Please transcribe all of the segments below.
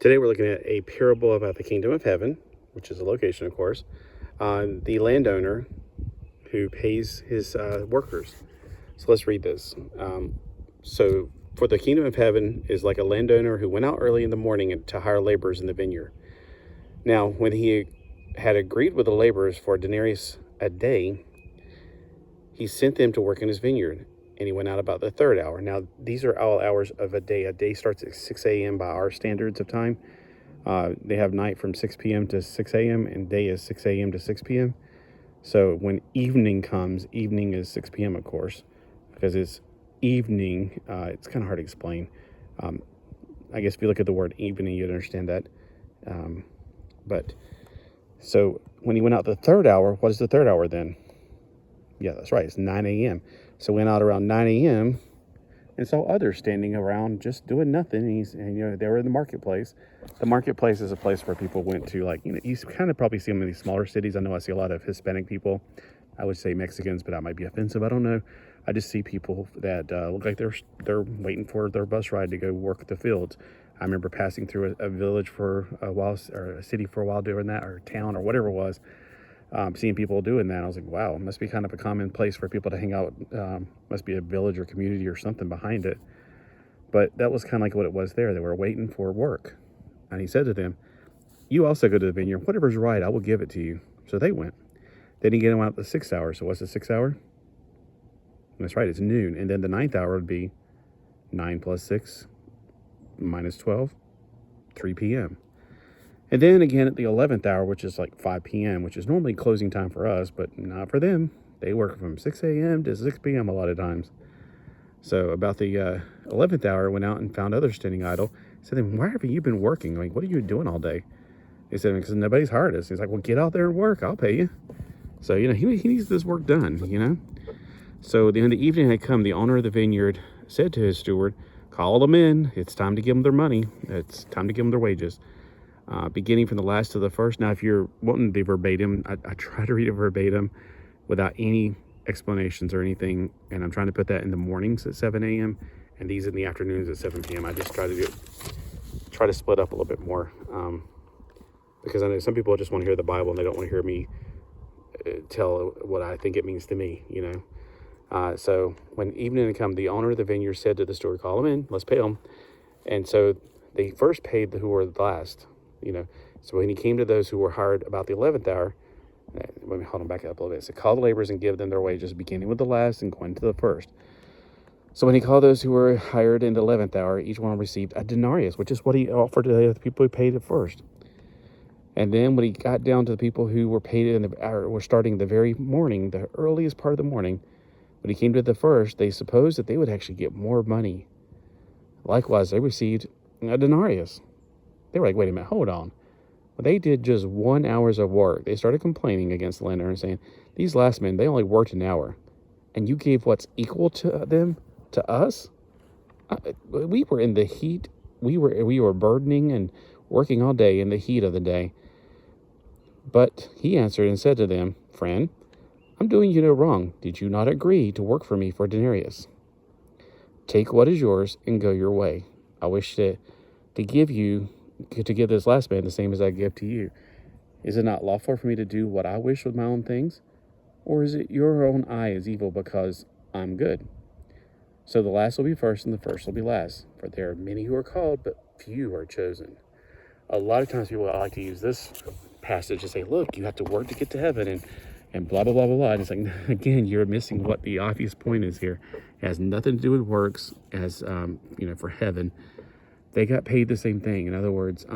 Today we're looking at a parable about the kingdom of heaven, which is a location, of course, the landowner who pays his workers. So let's read this. So for the kingdom of heaven is like a landowner who went out early in the morning to hire laborers in the vineyard. Now, when he had agreed with the laborers for a denarius a day, he sent them to work in his vineyard, and he went out about the third hour. Now, these are all hours of a day. A day starts at 6 a.m. by our standards of time. They have night from 6 p.m. to 6 a.m., and day is 6 a.m. to 6 p.m. So when evening comes, evening is 6 p.m., of course, because it's evening. It's kind of hard to explain. I guess if you look at the word evening, you'd understand that. But so when he went out the third hour, what is the third hour then? Yeah, that's right. It's 9 a.m. So went out around 9 a.m. and saw others standing around just doing nothing. And they were in the marketplace. The marketplace is a place where people went to, you kind of probably see them in these smaller cities. I know I see a lot of Hispanic people. I would say Mexicans, but that might be offensive. I don't know. I just see people that look like they're waiting for their bus ride to go work the fields. I remember passing through a village for a while, or a city for a while doing that, or a town, or whatever it was. Seeing people doing that, I was like, wow, it must be kind of a common place for people to hang out. Must be a village or community or something behind it. But that was kind of like what it was there. They were waiting for work. And he said to them, you also go to the vineyard. Whatever's right, I will give it to you. So they went. Then he get them out the 6th hour. So what's the 6th hour? That's right, it's noon. And then the 9th hour would be 9 plus 6 minus 12, 3 p.m. And then again at the 11th hour, which is like 5 p.m., which is normally closing time for us, but not for them. They work from 6 a.m. to 6 p.m. a lot of times. So about the 11th hour, went out and found others standing idle. Said to them, why have you been working? Like, what are you doing all day? He said, because nobody's hired us. He's like, well, get out there and work. I'll pay you. So, he needs this work done, So in the evening had come, the owner of the vineyard said to his steward, call them in. It's time to give them their money. It's time to give them their wages. Beginning from the last to the first. Now, if you're wanting the verbatim, I try to read it verbatim without any explanations or anything. And I'm trying to put that in the mornings at 7 a.m. and these in the afternoons at 7 p.m. I just try to split up a little bit more. Because I know some people just want to hear the Bible and they don't want to hear me tell what I think it means to me, So when evening had come, the owner of the vineyard said to the steward, call them in, let's pay them. And so they first paid who were the last, So when he came to those who were hired about the 11th hour, let me hold on back up a little bit. So call the laborers and give them their wages, beginning with the last and going to the first. So when he called those who were hired in the 11th hour, each one received a denarius, which is what he offered to the people who paid at first. And then when he got down to the people who were paid were starting the very morning, the earliest part of the morning, when he came to the first, they supposed that they would actually get more money. Likewise, they received a denarius. They were like, wait a minute, hold on. Well, they did just 1 hour of work. They started complaining against the landowner and saying, these last men, they only worked an hour. And you gave what's equal to them, to us? We were in the heat. We were burdening and working all day in the heat of the day. But he answered and said to them, friend, I'm doing you no wrong. Did you not agree to work for me for a denarius? Take what is yours and go your way. I wish to give this last man the same as I give to you. Is it not lawful for me to do what I wish with my own things? Or is it your own eye is evil because I'm good? So the last will be first and the first will be last. For there are many who are called, but few are chosen. A lot of times people like to use this passage to say, look, you have to work to get to heaven and blah, blah, blah, blah, blah. And it's like, again, you're missing what the obvious point is here. It has nothing to do with works as, for heaven. They got paid the same thing. In other words,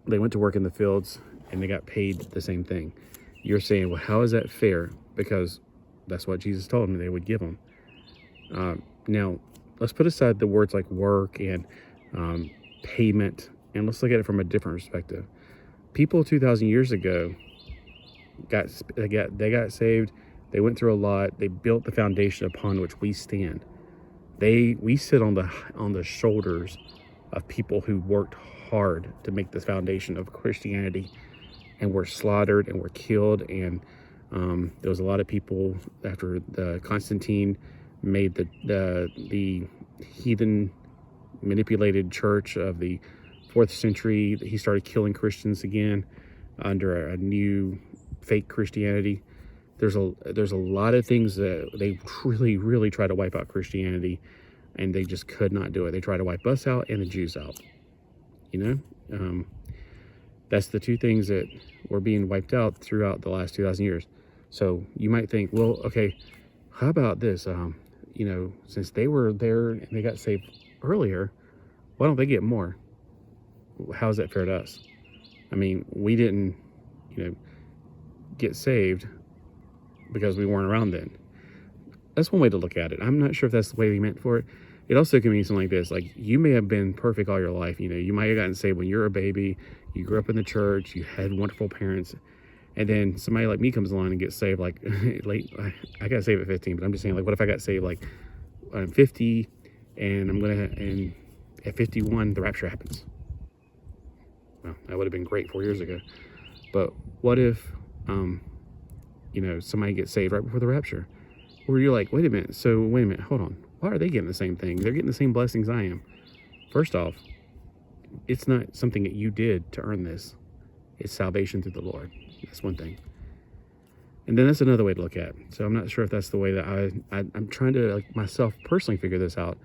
they went to work in the fields and they got paid the same thing. You're saying, well, how is that fair? Because that's what Jesus told them they would give them. Now, let's put aside the words like work and payment, and let's look at it from a different perspective. People 2,000 years ago got saved. They went through a lot. They built the foundation upon which we stand. We sit on the shoulders of people who worked hard to make this foundation of Christianity, and were slaughtered and were killed. And there was a lot of people after the Constantine made the heathen manipulated church of the 4th century, he started killing Christians again under a new fake Christianity. There's a lot of things that they really try to wipe out Christianity, and they just could not do it. They try to wipe us out and the Jews out. That's the two things that were being wiped out throughout the last 2,000 years. So you might think, well, okay, how about this? Since they were there and they got saved earlier, why don't they get more? How is that fair to us? I mean, we didn't, get saved because we weren't around then. That's one way to look at it. I'm not sure if that's the way they meant for it. It also can mean something like this. Like, you may have been perfect all your life. You might have gotten saved when you were a baby. You grew up in the church. You had wonderful parents. And then somebody like me comes along and gets saved like late. I got saved at 15, but I'm just saying, like, what if I got saved like I'm 50 and at 51 the rapture happens? Well, that would have been great 4 years ago. But what if somebody gets saved right before the rapture? Where you're like, wait a minute, hold on. Why are they getting the same thing? They're getting the same blessings I am. First off, it's not something that you did to earn this. It's salvation through the Lord. That's one thing. And then that's another way to look at it. So I'm not sure if that's the way that I'm trying to, myself personally figure this out,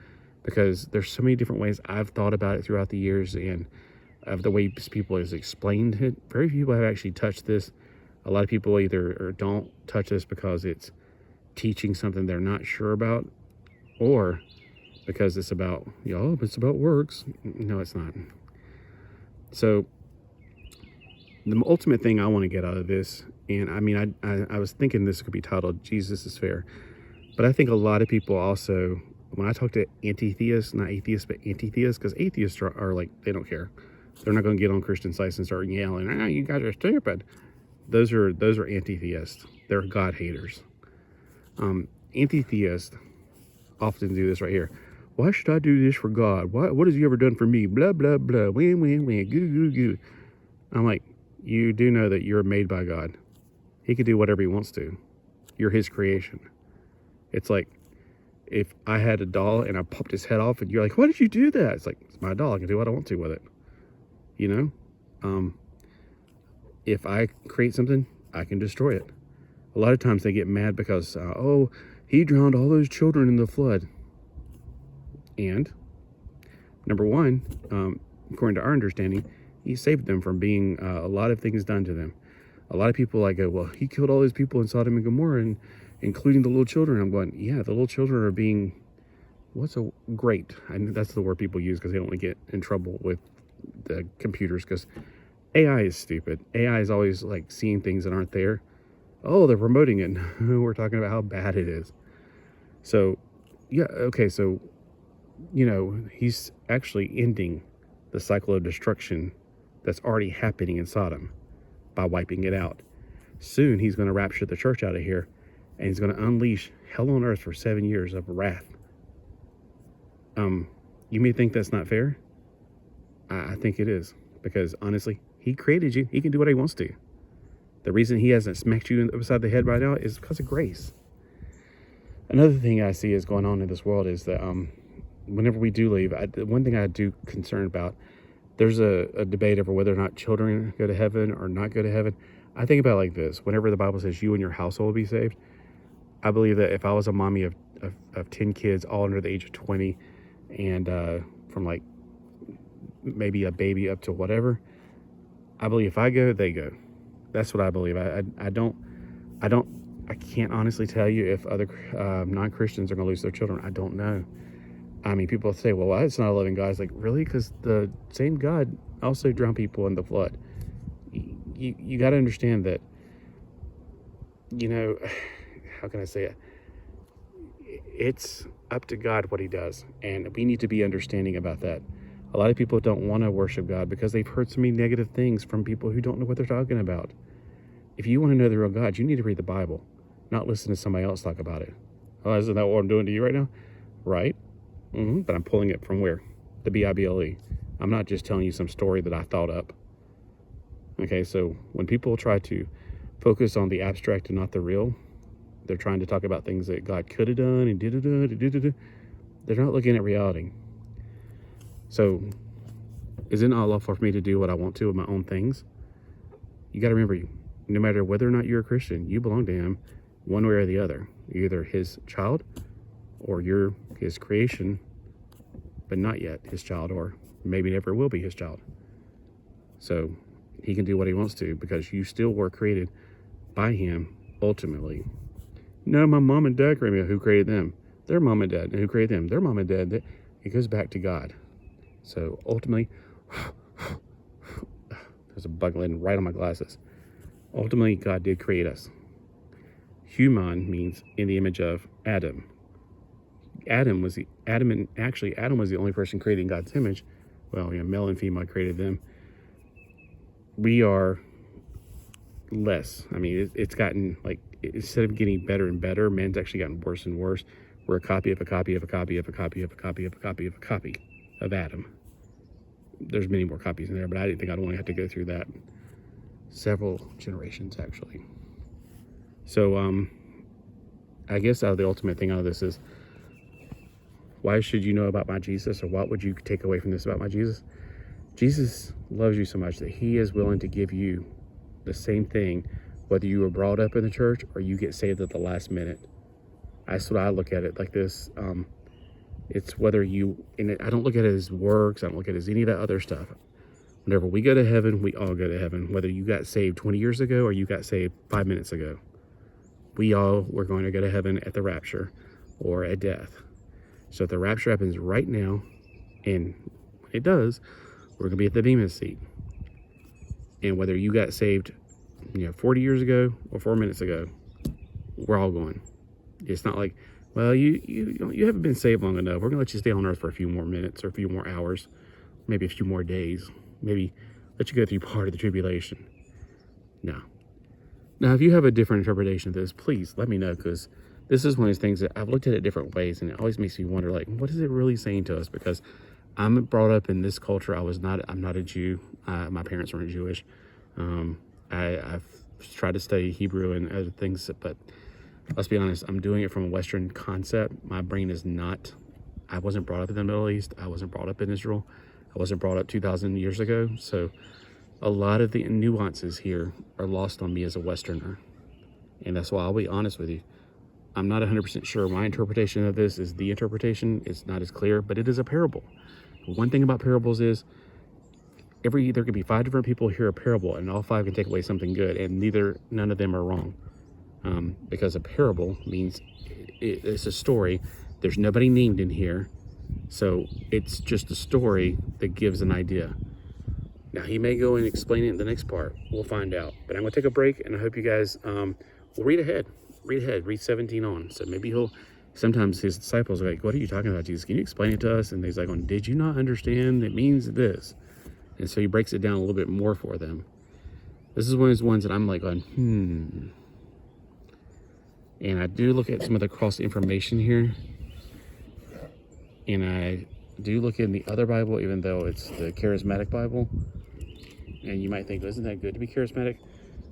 because there's so many different ways I've thought about it throughout the years, and of the way people has explained it. Very few people have actually touched this. A lot of people either don't touch this because it's teaching something they're not sure about, or because it's about, it's about works. No, it's not. So the ultimate thing I want to get out of this, and I was thinking this could be titled Jesus is Fair, but I think a lot of people also, when I talk to anti-theists, not atheists, but anti-theists, because atheists are like, they don't care. They're not going to get on Christian sites and start yelling, you guys are stupid. Those are anti-theists. They're God haters. Anti-theists often do this right here. Why should I do this for God? What has he ever done for me? Blah, blah, blah. Win, win, win. Goo, goo, goo. I'm like, you do know that you're made by God. He can do whatever he wants to. You're his creation. It's like if I had a doll and I popped his head off and you're like, why did you do that? It's like, it's my doll. I can do what I want to with it. If I create something, I can destroy it. A lot of times they get mad because, he drowned all those children in the flood. And number one, according to our understanding, he saved them from being a lot of things done to them. A lot of people go, well, he killed all those people in Sodom and Gomorrah, and including the little children. I'm going, yeah, the little children are being, great. And that's the word people use because they don't want to get in trouble with the computers, because AI is stupid. AI is always like seeing things that aren't there. Oh, they're promoting it. We're talking about how bad it is. So, yeah, okay, so, he's actually ending the cycle of destruction that's already happening in Sodom by wiping it out. Soon he's going to rapture the church out of here, and he's going to unleash hell on earth for 7 years of wrath. You may think that's not fair. I think it is, because honestly, he created you. He can do what he wants to. The reason he hasn't smacked you upside the head right now is because of grace. Another thing I see is going on in this world is that whenever we do leave, one thing I do concern about, there's a debate over whether or not children go to heaven or not go to heaven. I think about it like this. Whenever the Bible says you and your household will be saved, I believe that if I was a mommy of 10 kids, all under the age of 20, and from like maybe a baby up to whatever, I believe if I go, they go. That's what I believe. I can't honestly tell you if other non-Christians are going to lose their children. I don't know. I mean, people say, well, it's not a loving God. It's like, really? Because the same God also drowned people in the flood. You got to understand that, how can I say it? It's up to God what he does. And we need to be understanding about that. A lot of people don't want to worship God because they've heard so many negative things from people who don't know what they're talking about. If you want to know the real God, you need to read the Bible, not listen to somebody else talk about it. Oh, isn't that what I'm doing to you right now? Right. But I'm pulling it from where? The Bible. I'm not just telling you some story that I thought up. Okay, so when people try to focus on the abstract and not the real, they're trying to talk about things that God could have done and did. They're not looking at reality. So Is it not lawful for me to do what I want to with my own things? You got to remember, no matter whether or not you're a Christian, you belong to him one way or the other. You're either his child or you're his creation, but not yet his child, or maybe never will be his child. So he can do what he wants to because you still were created by him ultimately. No, my mom and dad created me. Who created them? Their mom and dad. And who created them? Their mom and dad. It goes back to God. So ultimately, there's a bug landing right on my glasses. Ultimately, God did create us. Human means in the image of Adam. Adam was the only person created in God's image. Well, male and female created them. We are less. I mean, it's gotten like, instead of getting better and better, man's actually gotten worse and worse. We're a copy of a copy of a copy of a copy of a copy of a copy of a copy of Adam. There's many more copies in there, but I didn't think I'd want to have to go through that. Several generations, actually. So, I guess the ultimate thing out of this is, why should you know about my Jesus, or what would you take away from this about my Jesus? Jesus loves you so much that he is willing to give you the same thing, whether you were brought up in the church or you get saved at the last minute. That's what I look at it like this. It's whether you, and I don't look at it as works, I don't look at it as any of that other stuff. Whenever we go to heaven, we all go to heaven. Whether you got saved 20 years ago or you got saved 5 minutes ago, we all were going to go to heaven at the rapture or at death. So if the rapture happens right now, and when it does, we're going to be at the Bema seat. And whether you got saved, 40 years ago or 4 minutes ago, we're all going. It's not like, well, you haven't been saved long enough. We're going to let you stay on earth for a few more minutes or a few more hours, maybe a few more days, maybe let you go through part of the tribulation. No. Now, if you have a different interpretation of this, please let me know, because this is one of those things that I've looked at it different ways, and it always makes me wonder, like, what is it really saying to us? Because I'm brought up in this culture. I'm not a Jew. My parents weren't Jewish. I've tried to study Hebrew and other things, but let's be honest, I'm doing it from a Western concept. My brain is not, I wasn't brought up in the Middle East. I wasn't brought up in Israel. I wasn't brought up 2,000 years ago. So a lot of the nuances here are lost on me as a Westerner. And that's why I'll be honest with you. I'm not 100% sure my interpretation of this is the interpretation. It's not as clear, but it is a parable. One thing about parables is there could be 5 different people hear a parable, and all 5 can take away something good, and none of them are wrong. Because a parable means it's a story. There's nobody named in here, so it's just a story that gives an idea. Now, he may go and explain it in the next part. We'll find out. But I'm going to take a break, and I hope you guys will read ahead. Read 17 on. So maybe sometimes his disciples are like, what are you talking about, Jesus? Can you explain it to us? And he's like, did you not understand? It means this. And so he breaks it down a little bit more for them. This is one of those ones that I'm like going, And I do look at some of the cross information here. And I do look in the other Bible, even though it's the charismatic Bible. And you might think, isn't that good to be charismatic?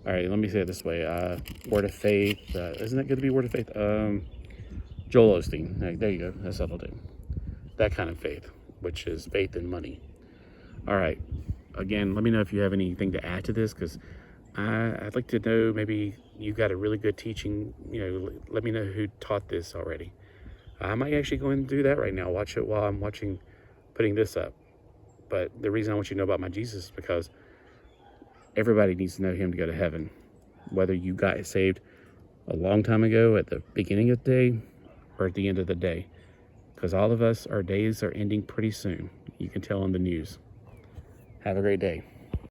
All right, let me say it this way. Word of faith. Isn't that good to be word of faith? Joel Osteen. There you go. That's what I'll do. That kind of faith, which is faith in money. All right. Again, let me know if you have anything to add to this, because I'd like to know, maybe you got a really good teaching. Let me know who taught this already. I might actually go and do that right now. Watch it while I'm putting this up. But the reason I want you to know about my Jesus is because everybody needs to know him to go to heaven. Whether you got saved a long time ago at the beginning of the day or at the end of the day. Because all of us, our days are ending pretty soon. You can tell on the news. Have a great day.